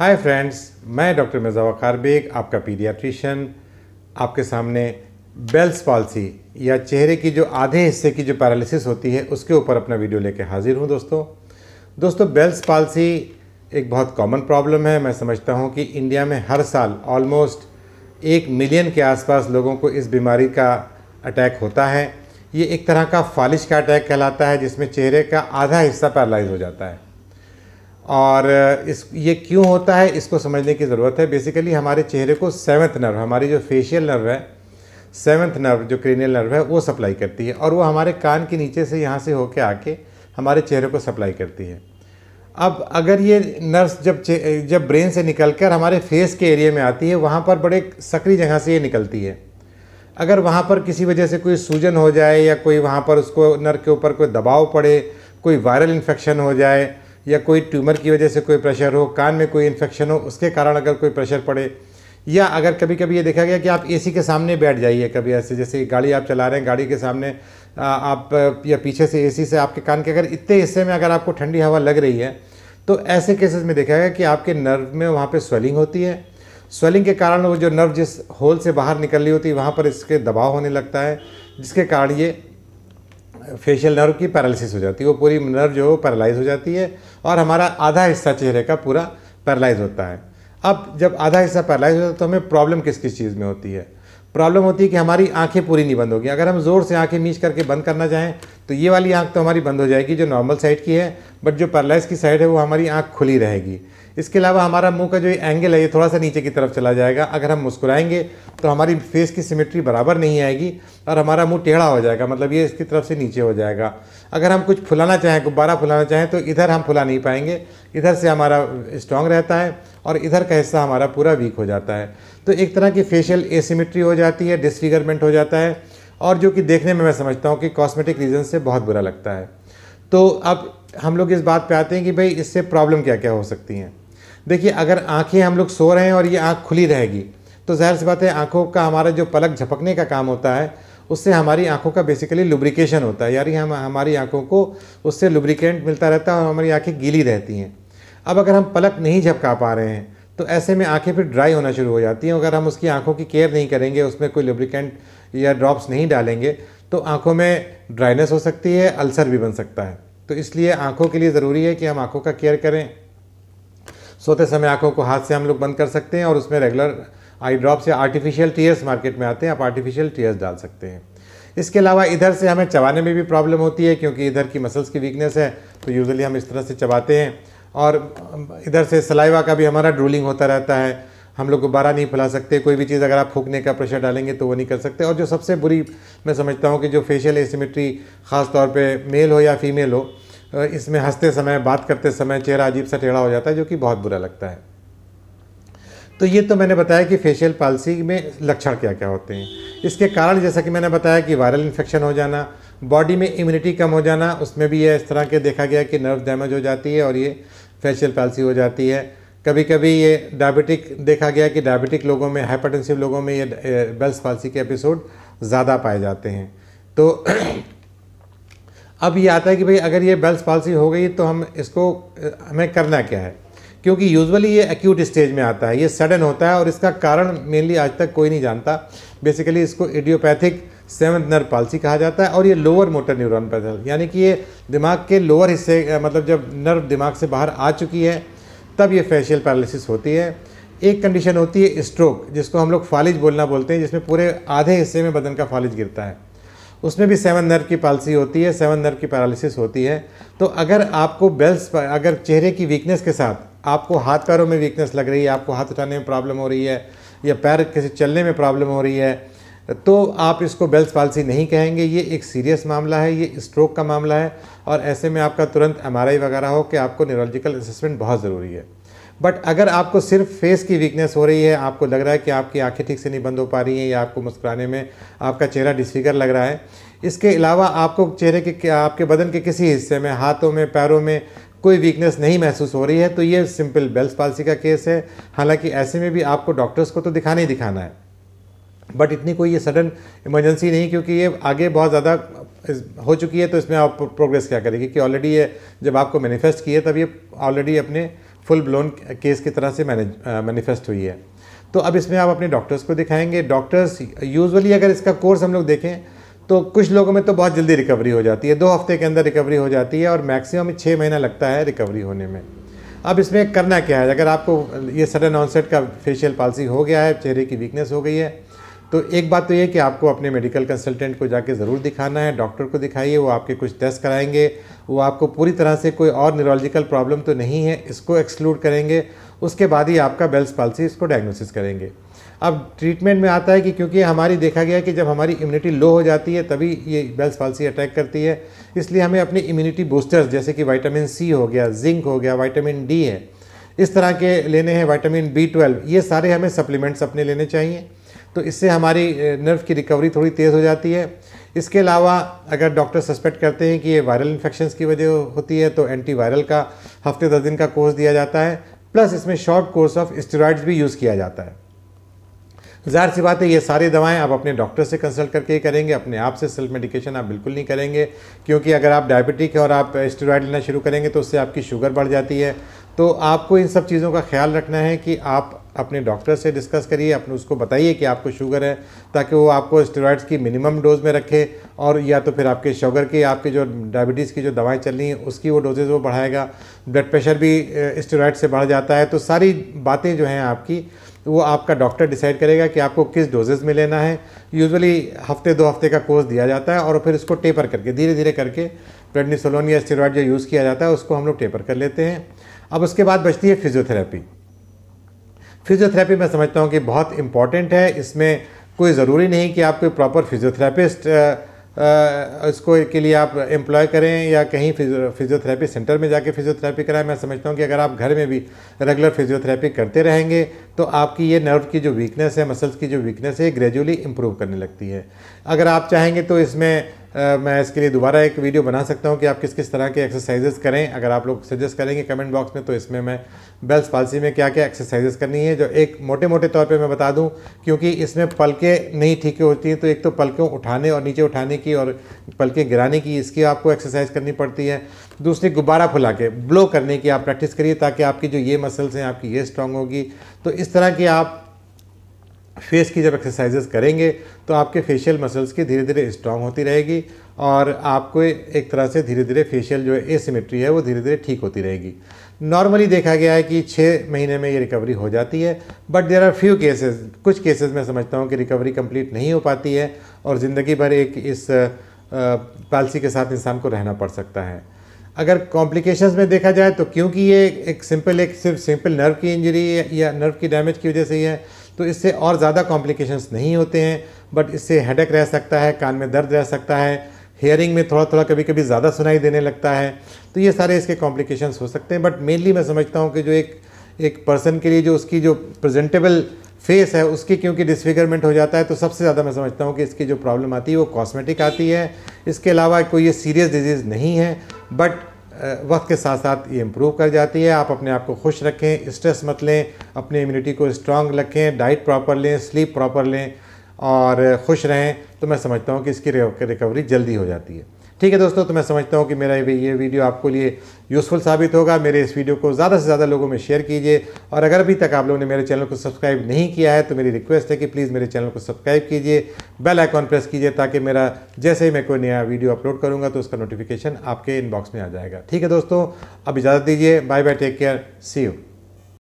Hi friends, मैं doctor Mirza वक़ार bag, आपका paediatrician, आपके सामने बेल्स पॉल्सी या चेहरे की जो आधे हिस्से की जो पैरालिसिस होती है उसके ऊपर अपना वीडियो लेके हाजिर हूँ। दोस्तों बेल्स पॉल्सी एक बहुत कॉमन प्रॉब्लम है। मैं समझता हूँ कि इंडिया में हर साल ऑलमोस्ट 1 मिलियन के आसपास लोगों को इस बीमारी का अटैक होता है। ये एक तरह का फालिश का अटैक कहलाता है, जिसमें चेहरे का आधा हिस्सा पैरालाइज हो जाता है। और ये क्यों होता है इसको समझने की ज़रूरत है। बेसिकली हमारे चेहरे को सेवंथ नर्व, हमारी जो फेशियल नर्व है, सेवंथ नर्व जो क्रेनियल नर्व है वो सप्लाई करती है, और वो हमारे कान के नीचे से यहाँ से होके आके हमारे चेहरे को सप्लाई करती है। अब अगर ये नर्व्स जब ब्रेन से निकलकर हमारे फेस के एरिया में आती है, वहाँ पर बड़े सक्रिय जगह से ये निकलती है। अगर वहाँ पर किसी वजह से कोई सूजन हो जाए या कोई वहाँ पर उसको नर्व के ऊपर कोई दबाव पड़े, कोई वायरल इन्फेक्शन हो जाए या कोई ट्यूमर की वजह से कोई प्रेशर हो, कान में कोई इन्फेक्शन हो उसके कारण अगर कोई प्रेशर पड़े, या अगर कभी कभी ये देखा गया कि आप एसी के सामने बैठ जाइए, कभी ऐसे जैसे गाड़ी आप चला रहे हैं, गाड़ी के सामने आप या पीछे से एसी से आपके कान के अगर इतने हिस्से में अगर आपको ठंडी हवा लग रही है, तो ऐसे केसेस में देखा गया कि आपके नर्व में वहाँ पे स्वेलिंग होती है। स्वेलिंग के कारण वो जो नर्व जिस होल से बाहर निकल रही होती है वहाँ पर इसके दबाव होने लगता है, जिसके कारण ये फेशियल नर्व की पैरालिसिस हो जाती है। वो पूरी नर्व जो है पैरालाइज हो जाती है और हमारा आधा हिस्सा चेहरे का पूरा पैरालाइज होता है। अब जब आधा हिस्सा पैरालाइज होता है तो हमें प्रॉब्लम किस किस चीज़ में होती है? प्रॉब्लम होती है कि हमारी आंखें पूरी नहीं बंद होगी। अगर हम ज़ोर से आंखें मीच करके बंद करना चाहें तो ये वाली आंख तो हमारी बंद हो जाएगी जो नॉर्मल साइड की है, बट जो पैरालाइज की साइड है वो हमारी आंख खुली रहेगी। इसके अलावा हमारा मुंह का जो एंगल है ये थोड़ा सा नीचे की तरफ चला जाएगा। अगर हम मुस्कुराएंगे तो हमारी फेस की सिमेट्री बराबर नहीं आएगी और हमारा मुंह टेढ़ा हो जाएगा, मतलब ये इसकी तरफ से नीचे हो जाएगा। अगर हम कुछ फुलाना चाहें, गुब्बारा फुलाना चाहें, तो इधर हम फुला नहीं पाएंगे, इधर से हमारा स्ट्रॉन्ग रहता है और इधर का हिस्सा हमारा पूरा वीक हो जाता है। तो एक तरह की फेशियल एसिमेट्री हो जाती है, डिसफिगरमेंट हो जाता है, और जो कि देखने में मैं समझता हूँ कि कॉस्मेटिक रीज़न से बहुत बुरा लगता है। तो अब हम लोग इस बात पे आते हैं कि भाई इससे प्रॉब्लम क्या क्या हो सकती हैं। देखिए, अगर आंखें हम लोग सो रहे हैं और ये आंख खुली रहेगी तो ज़ाहिर सी बात है आंखों का हमारा जो पलक झपकने का काम होता है उससे हमारी आंखों का बेसिकली लुब्रिकेशन होता है, यानी हमारी आंखों को उससे लुब्रिकेंट मिलता रहता है और हमारी आंखें गीली रहती हैं। अब अगर हम पलक नहीं झपका पा रहे हैं तो ऐसे में आंखें फिर ड्राई होना शुरू हो जाती हैं। अगर हम उसकी आंखों की केयर नहीं करेंगे, उसमें कोई लुब्रिकेंट या ड्रॉप्स नहीं डालेंगे तो आंखों में ड्राइनेस हो सकती है, अल्सर भी बन सकता है। तो इसलिए आंखों के लिए ज़रूरी है कि हम आंखों का केयर करें। सोते समय आंखों को हाथ से हम लोग बंद कर सकते हैं और उसमें रेगुलर आई ड्रॉप्स या आर्टिफिशियल टीयर्स मार्केट में आते हैं, आप आर्टिफिशियल टीयर्स डाल सकते हैं। इसके अलावा इधर से हमें चबाने में भी प्रॉब्लम होती है, क्योंकि इधर की मसल्स की वीकनेस है, तो यूजुअली हम इस तरह से चबाते हैं, और इधर से सलाइवा का भी हमारा ड्रूलिंग होता रहता है। हम लोग गुब्बारा नहीं फैला सकते, कोई भी चीज़ अगर आप फूकने का प्रेशर डालेंगे तो वो नहीं कर सकते। और जो सबसे बुरी मैं समझता हूँ कि जो फेशियल एसिमेट्री ख़ास तौर पे मेल हो या फीमेल हो, इसमें हंसते समय, बात करते समय चेहरा अजीब सा टेढ़ा हो जाता है, जो कि बहुत बुरा लगता है। तो ये तो मैंने बताया कि फेशियल पाल्सी में लक्षण क्या क्या होते हैं। इसके कारण जैसा कि मैंने बताया कि वायरल इन्फेक्शन हो जाना, बॉडी में इम्यूनिटी कम हो जाना, उसमें भी ये इस तरह के देखा गया कि नर्व डैमेज हो जाती है और ये फेशियल पाल्सी हो जाती है। कभी कभी ये डायबिटिक देखा गया कि डायबिटिक लोगों में, हाइपरटेंसिव लोगों में ये बेल्स पाल्सी के एपिसोड ज़्यादा पाए जाते हैं। तो अब ये आता है कि भाई अगर ये बेल्स पाल्सी हो गई तो हमें करना क्या है, क्योंकि यूजुअली ये एक्यूट स्टेज में आता है, ये सडन होता है और इसका कारण मेनली आज तक कोई नहीं जानता। बेसिकली इसको इडियोपैथिक सेवंथ नर्व पाल्सी कहा जाता है और ये लोअर मोटर न्यूरॉन पैथल, यानी कि ये दिमाग के लोअर हिस्से, मतलब जब नर्व दिमाग से बाहर आ चुकी है तब ये फेशियल पैरालिसिस होती है। एक कंडीशन होती है स्ट्रोक, जिसको हम लोग फालिज बोलते हैं, जिसमें पूरे आधे हिस्से में बदन का फालिज गिरता है, उसमें भी सेवन नर्व की पाल्सी होती है, सेवन नर्व की पैरालिसिस होती है। तो अगर आपको अगर चेहरे की वीकनेस के साथ आपको हाथ पैरों में वीकनेस लग रही है, आपको हाथ उठाने में प्रॉब्लम हो रही है या पैर किसी चलने में प्रॉब्लम हो रही है, तो आप इसको बेल्स पाल्सी नहीं कहेंगे। ये एक सीरियस मामला है, ये स्ट्रोक का मामला है, और ऐसे में आपका तुरंत MRI वगैरह हो कि आपको न्यूरोलॉजिकल असेसमेंट बहुत ज़रूरी है। बट अगर आपको सिर्फ फेस की वीकनेस हो रही है, आपको लग रहा है कि आपकी आंखें ठीक से नहीं बंद हो पा रही हैं या आपको मुस्कुराने में आपका चेहरा डिसफिगर लग रहा है, इसके अलावा आपको चेहरे के आपके बदन के किसी हिस्से में, हाथों में, पैरों में कोई वीकनेस नहीं महसूस हो रही है, तो ये सिंपल बेल्स पाल्सी का केस है। हालांकि ऐसे में भी आपको डॉक्टर्स को तो दिखाना ही दिखाना है, बट इतनी कोई ये सडन इमरजेंसी नहीं, क्योंकि ये आगे बहुत ज़्यादा हो चुकी है। तो इसमें आप प्रोग्रेस क्या करेगी कि ऑलरेडी ये जब आपको मैनिफेस्ट किए तब ये ऑलरेडी अपने फुल ब्लोन केस की तरह से मैनिफेस्ट हुई है। तो अब इसमें आप अपने डॉक्टर्स को दिखाएंगे। डॉक्टर्स यूजुअली अगर इसका कोर्स हम लोग देखें तो कुछ लोगों में तो बहुत जल्दी रिकवरी हो जाती है, 2 हफ्ते के अंदर रिकवरी हो जाती है और मैक्सिमम 6 महीना लगता है रिकवरी होने में। अब इसमें करना क्या है, अगर आपको ये सडन ऑनसेट का फेशियल पाल्सी हो गया है, चेहरे की वीकनेस हो गई है, तो एक बात तो ये कि आपको अपने मेडिकल कंसल्टेंट को जाके ज़रूर दिखाना है, डॉक्टर को दिखाइए, वो आपके कुछ टेस्ट कराएंगे, वो आपको पूरी तरह से कोई और न्यूरोलॉजिकल प्रॉब्लम तो नहीं है इसको एक्सक्लूड करेंगे, उसके बाद ही आपका बेल्स पाल्सी इसको डायग्नोसिस करेंगे। अब ट्रीटमेंट में आता है कि क्योंकि हमारी देखा गया कि जब हमारी इम्यूनिटी लो हो जाती है तभी ये बेल्स पाल्सी अटैक करती है, इसलिए हमें अपनी इम्यूनिटी बूस्टर्स जैसे कि विटामिन सी हो गया, जिंक हो गया, विटामिन डी है, इस तरह के लेने हैं, विटामिन B12, ये सारे हमें सप्लीमेंट्स अपने लेने चाहिए। तो इससे हमारी नर्व की रिकवरी थोड़ी तेज़ हो जाती है। इसके अलावा अगर डॉक्टर सस्पेक्ट करते हैं कि ये वायरल इन्फेक्शंस की वजह होती है तो एंटीवायरल का हफ्ते 10 दिन का कोर्स दिया जाता है, प्लस इसमें शॉर्ट कोर्स ऑफ स्टेरॉइड्स भी यूज़ किया जाता है। ज़ाहिर सी बात है ये सारी दवाएं आप अपने डॉक्टर से कंसल्ट करके ही करेंगे, अपने आप से सेल्फ मेडिकेशन आप बिल्कुल नहीं करेंगे, क्योंकि अगर आप डायबिटिक है और आप स्टेरॉइड लेना शुरू करेंगे तो उससे आपकी शुगर बढ़ जाती है। तो आपको इन सब चीज़ों का ख्याल रखना है कि आप अपने डॉक्टर से डिस्कस करिए, अपने उसको बताइए कि आपको शुगर है, ताकि वो आपको स्टेरॉइड्स की मिनिमम डोज में रखे, और या तो फिर आपके शुगर की, आपके जो डायबिटीज़ की जो दवाएं चल रही हैं उसकी वो डोजेज़ वो बढ़ाएगा। ब्लड प्रेशर भी स्टेरॉइड से बढ़ जाता है। तो सारी बातें जो हैं आपकी वो आपका डॉक्टर डिसाइड करेगा कि आपको किस डोजेज़ में लेना है। यूजुअली हफ्ते 2 हफ्ते का कोर्स दिया जाता है और फिर इसको टेपर करके धीरे धीरे करके प्रेडनिसोलोन या स्टेरॉइड जो यूज़ किया जाता है उसको हम लोग टेपर कर लेते हैं। अब उसके बाद बचती है फिजियोथेरेपी। फिजियोथेरेपी मैं समझता हूँ कि बहुत इंपॉर्टेंट है। इसमें कोई ज़रूरी नहीं कि आप कोई प्रॉपर फिजियोथेरेपिस्ट इसको के लिए आप एम्प्लॉय करें या कहीं फिजियोथेरेपी सेंटर में जाके फिजियोथेरेपी कराएं। मैं समझता हूँ कि अगर आप घर में भी रेगुलर फिजियोथेरेपी करते रहेंगे तो आपकी ये नर्व की जो वीकनेस है, मसल्स की जो वीकनेस है, ग्रेजुअली इंप्रूव करने लगती है। अगर आप चाहेंगे तो इसमें मैं इसके लिए दोबारा एक वीडियो बना सकता हूं कि आप किस किस तरह के एक्सरसाइजेस करें। अगर आप लोग सजेस्ट करेंगे कमेंट बॉक्स में तो इसमें मैं बेल्स पाल्सी में क्या क्या एक्सरसाइजेस करनी है जो एक मोटे मोटे तौर पे मैं बता दूं, क्योंकि इसमें पलकें नहीं ठीक होती हैं। तो एक तो पलकों उठाने और नीचे उठाने की और पलकें गिराने की, इसकी आपको एक्सरसाइज करनी पड़ती है। दूसरी गुब्बारा फुला के ब्लो करने की आप प्रैक्टिस करिए, ताकि आपकी जो ये मसल्स हैं आपकी ये स्ट्रांग होगी। तो इस तरह की आप फेस की जब एक्सरसाइजेस करेंगे तो आपके फेशियल मसल्स की धीरे धीरे स्ट्रांग होती रहेगी और आपको एक तरह से धीरे धीरे फेशियल जो एसिमेट्री है वो धीरे धीरे ठीक होती रहेगी। नॉर्मली देखा गया है कि 6 महीने में ये रिकवरी हो जाती है, but there are few cases, कुछ केसेस में समझता हूँ कि रिकवरी कंप्लीट नहीं हो पाती है और ज़िंदगी भर एक इस पाल्सी के साथ इंसान को रहना पड़ सकता है। अगर कॉम्प्लिकेशंस में देखा जाए तो क्योंकि ये एक सिर्फ सिंपल नर्व की इंजरी या नर्व की डैमेज की वजह से ही है, तो इससे और ज़्यादा कॉम्प्लिकेशंस नहीं होते हैं, बट इससे हेडेक रह सकता है, कान में दर्द रह सकता है, हेयरिंग में थोड़ा थोड़ा कभी कभी ज़्यादा सुनाई देने लगता है। तो ये सारे इसके कॉम्प्लिकेशंस हो सकते हैं। बट मेनली मैं समझता हूँ कि जो एक पर्सन के लिए जो उसकी जो प्रेजेंटेबल फेस है उसकी क्योंकि डिसफिगरमेंट हो जाता है, तो सबसे ज़्यादा मैं समझता हूँ कि इसकी जो प्रॉब्लम आती है वो कॉस्मेटिक आती है। इसके अलावा कोई ये सीरियस डिजीज़ नहीं है, बट वक्त के साथ साथ ये इम्प्रूव कर जाती है। आप अपने आप को खुश रखें, स्ट्रेस मत लें, अपनी इम्यूनिटी को स्ट्रांग रखें, डाइट प्रॉपर लें, स्लीप प्रॉपर लें और खुश रहें, तो मैं समझता हूँ कि इसकी रिकवरी जल्दी हो जाती है। ठीक है दोस्तों, तो मैं समझता हूँ कि मेरा ये वीडियो आपको लिए यूज़फुल साबित होगा। मेरे इस वीडियो को ज़्यादा से ज़्यादा लोगों में शेयर कीजिए और अगर अभी तक आप लोगों ने मेरे चैनल को सब्सक्राइब नहीं किया है तो मेरी रिक्वेस्ट है कि प्लीज़ मेरे चैनल को सब्सक्राइब कीजिए, बेल आइकॉन प्रेस कीजिए, ताकि मेरा जैसे ही मैं कोई नया वीडियो अपलोड करूँगा तो उसका नोटिफिकेशन आपके इनबॉक्स में आ जाएगा। ठीक है दोस्तों, अब इजाज़त दीजिए, bye bye, take care, see you.